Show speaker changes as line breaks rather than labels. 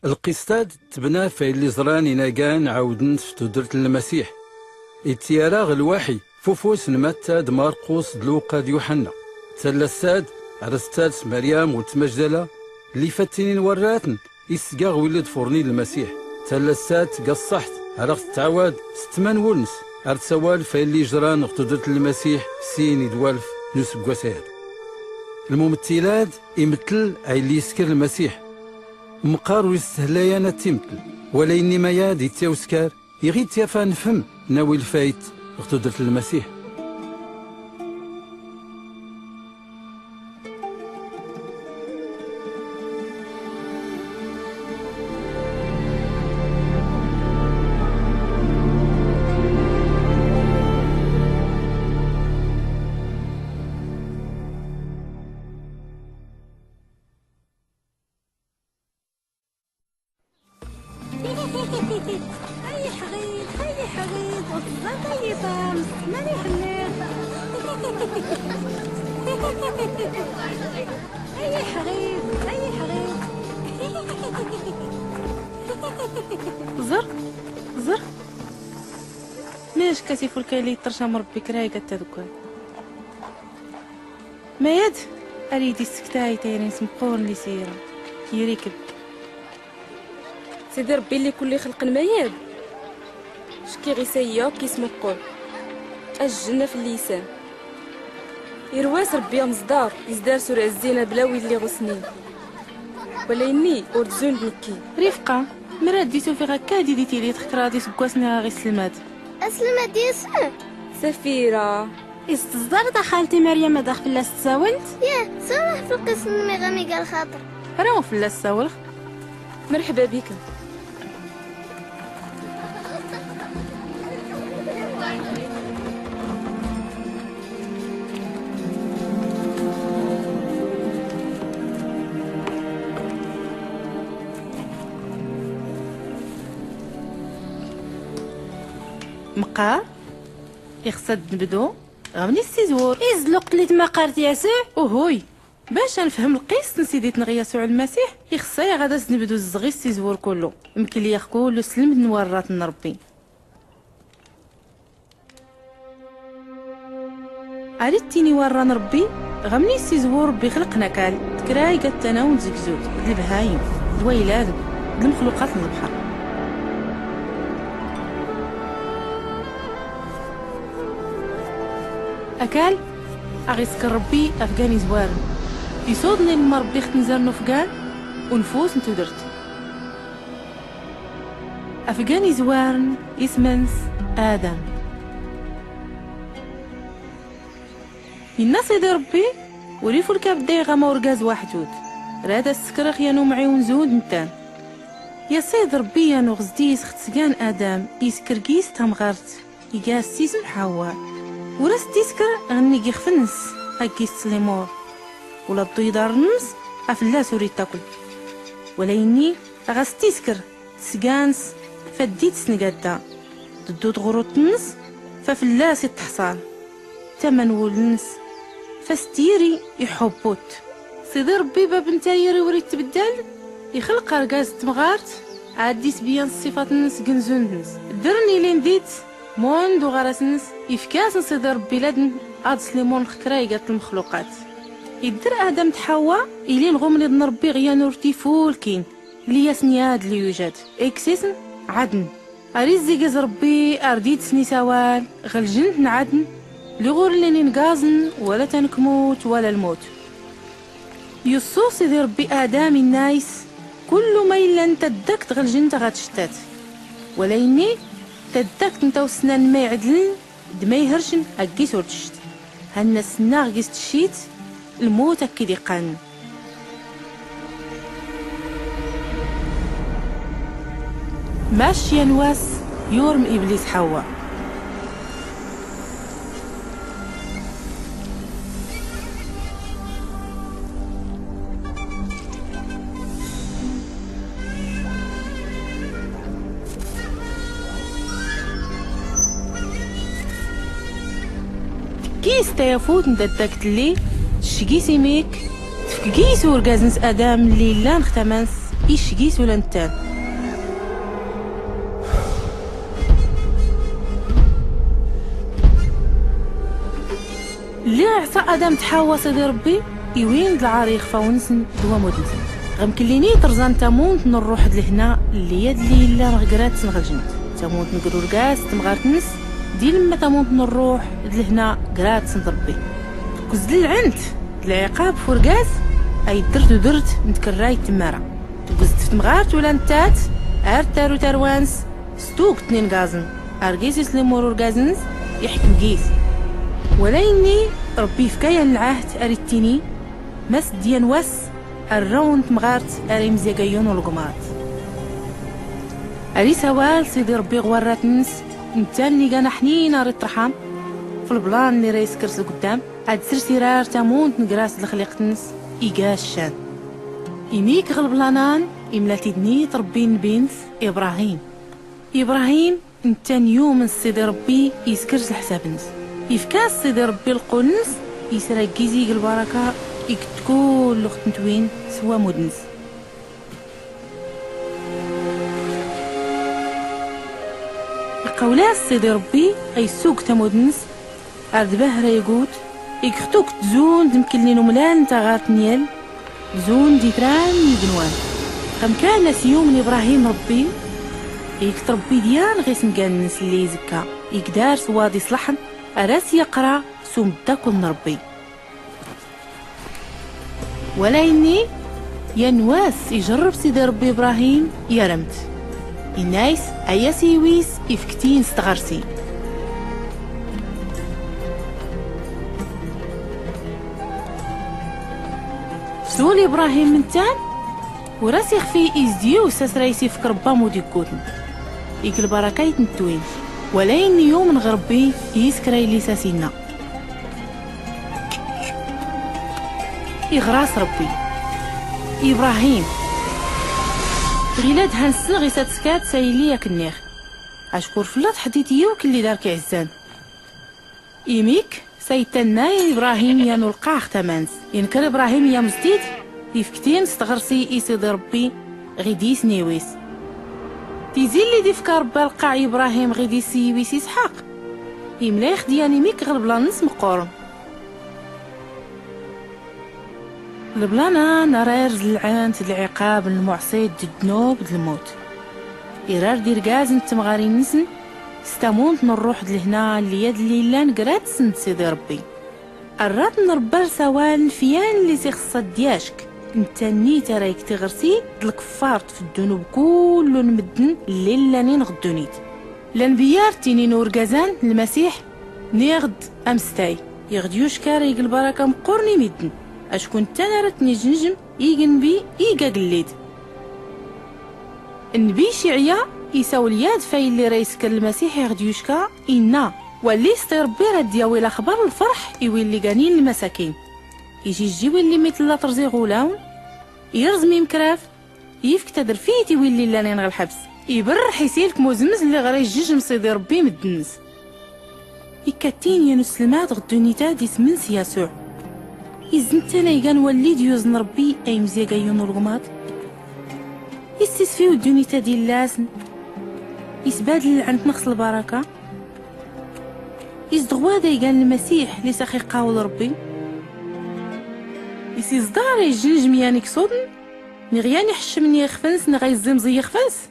القستاد تبنى في اللي زران يناقان عاودن في تدرة المسيح اتياراغ الوحي فوفوس نمتاد مارقوس دلوقا يوحنا تلساد عرستاد مريم وتمجدلة اللي فتنين وراتن يسقاغ ولد فورني المسيح تلساد قصحت عرفت تعواد ستمان ولنس ارتسوال في اللي جران تدرة المسيح سين يدوالف نسب قساد الممثلات يمثل اي اللي يسكر المسيح مقار يستهلايانا تيمتل ولا إني ما يادي تيوسكار يغيد تيفان فم ناوي الفايت اختدرت المسيح.
هاي حغيط وصلت هاي طامس ماني حنيت هاي حغيط
زر ماش كاسيف الكايلي ترشم ربي كراي كتذكر ما يد اريدي السكتاي تايرين سمقون لي سيرة يريكب
سيدي ربي اللي كل خلق المياد شكي غي سيا كيسمو قول الجنة في اللسان يرواس ربي مصدار يزدار سورة الزينة بلاوي اللي غسنين ولا إني أرزون بنكي
رفقة مراد ديتو في غكادي ديتي لي تخكرادي سكواسنا غي سلمات
أسلمت يسمع
سفيرة
استصدر خالتي مريم داخل الساولت يا سامح في القسم مغامي قال خاطر
راهو في الساولخ
مرحبا بك
مقار يخصد نبدو غمني السيزور
إزلقت لي تمقارت ياسر
وهوي باش نفهم القيس نسيديت نغيسو على المسيح يخصايا غادا نبدو الزغي السيزور كله يمكن لي كله سلم نورات نربي عرفتيني ورا نربي غمني السيزور بخلقنا كال تكراي قتنا ونزكزوت البهايم الويلاد المخلوقات البحر أكال أغيسك ربي أفغاني زوار يصودني المربي ختنزار نفقان ونفوس نتو درت أفغاني زوارن يسمنس آدم الناس يدي ربي وريفو الكابدي غاما ورقاز واحدود رادا السكرخ يانو معي ونزود نتان يا سيد ربي يانو غزديس ختسقان آدم يسكرقيس تمغارت يقاس سيسم حواء وراس تيسكر غني يخفنس هاكيس سليمور ولا الضيدار نمس افلا سوري تاكل ولا يني غاس تيسكر سكانس فديت سنقادا ضدود غروط نس ففلا ست حصان تمن ولنس فستيري يحبوت سيدي ربي باب نتايري وريد تبدل يخلق رقاز تمغارت عاديس بيان الصفات نس قنزون نس درني لين ديت موند وغرسنس يفكاس نصيدر بلادن عاد سليمون خكراي قالت المخلوقات يدر ادم تحوا الين غمني نربي غيا نورتي فولكين اللي ياسنياد اللي يوجد اكسسن عدن اريزي قز ربي ارديت سني سوال غلجنت نعدن لغور اللي نقازن ولا تنكموت ولا الموت يصوص يدير ربي ادم النايس كل ما الا انت دكت غلجنت غاتشتات ولا يني تدكت نتا وسنان ما يعدلن دما يهرشن اكيس ورتشت هنا السنا غيست الشيت الموت اكيد يقان ماشي نواس يورم ابليس حواء كيس تيفوت نددكت لي شكيسي ميك تفكيس ورقازنس ادم اللي لا نختمنس يشقيس ولا نتان. اللي عصا ادم تحاوى سيدي ربي يوين العريق فاونسن دوا مودنسن غمكليني طرزان تامونت نروح لهنا اللي يد لي لا نغقرات نغلجنت تامونت نقرور كاس تمغارتنس دي لما تامونت نروح لهنا قرات سنضربي كوز للعنت العقاب فرقاس اي درت نتكراي تمارا كوز تمغارت ولا نتات ارتارو تاروانس ستوك تنين غازن ارقيس يسلمور غازنس يحكم قيس ولا إني ربي فكايا العهد أريتيني مس ديان وس الراون مغارت أري مزيقايون والقمات أري سوال سيدي ربي غوارات نس انتان اللي قانا حنين أري الطرحام في البلان اللي رايس كرس لقدام عاد سر سيرار تامونت نقراس لخليقت نس إيقاش شان إميك غالبلانان إملاتي دني تربين بنت إبراهيم انتان يوم سيدي ربي يسكرس الحساب نس يفكاس سيدي ربي القنس يسرى كيزيق البركة يكتكول لخت نتوين سوا مدنس القولاس سيدي ربي يسوق تمدنس أرد بهرة يقوت يكختوك تزون دمكلين ملان تغارت نيال زون ديتران يبنوان خم كان سيوم من إبراهيم ربي يكتربي ديان غيس مكانس اللي يزكا يقدار سوادي صلحن أراس يقرأ سوم تاكل نربي ولا إني ينواس يجرب سيدي ربي إبراهيم يرمت الناس أيا سيويس يفكتين استغرسي سول إبراهيم من تان وراس يخفي إزديو ساسرايسي يفكر بامو ديكوتن يكل بركايت نتوين ولا إني يوم غربي يسكري لي ساسينا يغراس ربي إبراهيم غيلاد هنسن غيسات سكات سايليا كنيخ أشكر فلات حديتي وكلي دارك عزان إيميك سيتناي إبراهيم يا نلقاخ تمانس ينكر إبراهيم يا مستيد يفكتين استغرسي إيسيد ربي غيديس نيويس تيزي اللي دي فكار بالقاع إبراهيم غيدي سيويس إسحاق يملايخ دياني ميك غير بلا نص مقورم البلانا نرار العانت العقاب المعصيد الذنوب الموت إرار دير كاز نتمغاري نسن ستامونت نروح لهنا اللي يد اللي نقرات سنت سيدي ربي الرات نربر سوال فيان اللي سيخصد دياشك انت نيت رايك تغرسي الكفارت في الذنوب كل مدن الليل نين غدونيت الانبيار تيني نور كازان المسيح نيغد امستاي يغديوش كاري البركه مقرني مدن اشكون تنرت نجنجم يجن بي ايقا قليد النبي شعيا يساول ياد فاي اللي رايسك المسيح يغديوشكا إنا واللي يستير بيرا دياوي الأخبار الفرح يولي قانين المساكين يجي الجيوي اللي مثل لا ترزي غولاون يرزمي مكراف يفك تدر فيتي يولي لانين غا الحبس يبرح يسيلك موزمز اللي غري جيج سيدي ربي مدنس يكاتين يا نسلمات غدونيتا دي سمنس يسوع يزنتنا يقان ولي ديوزن ربي اي مزيقا يونو الغمات يستسفيو الدونيتا دي اللاسن يسبادل عند نقص البركة يزدغوا هذا يقال المسيح اللي ساخي قاول ربي يسيزدار يجنجم يانيك صودن نغيان يحشمني يخفنس نغاي الزمزي يخفنس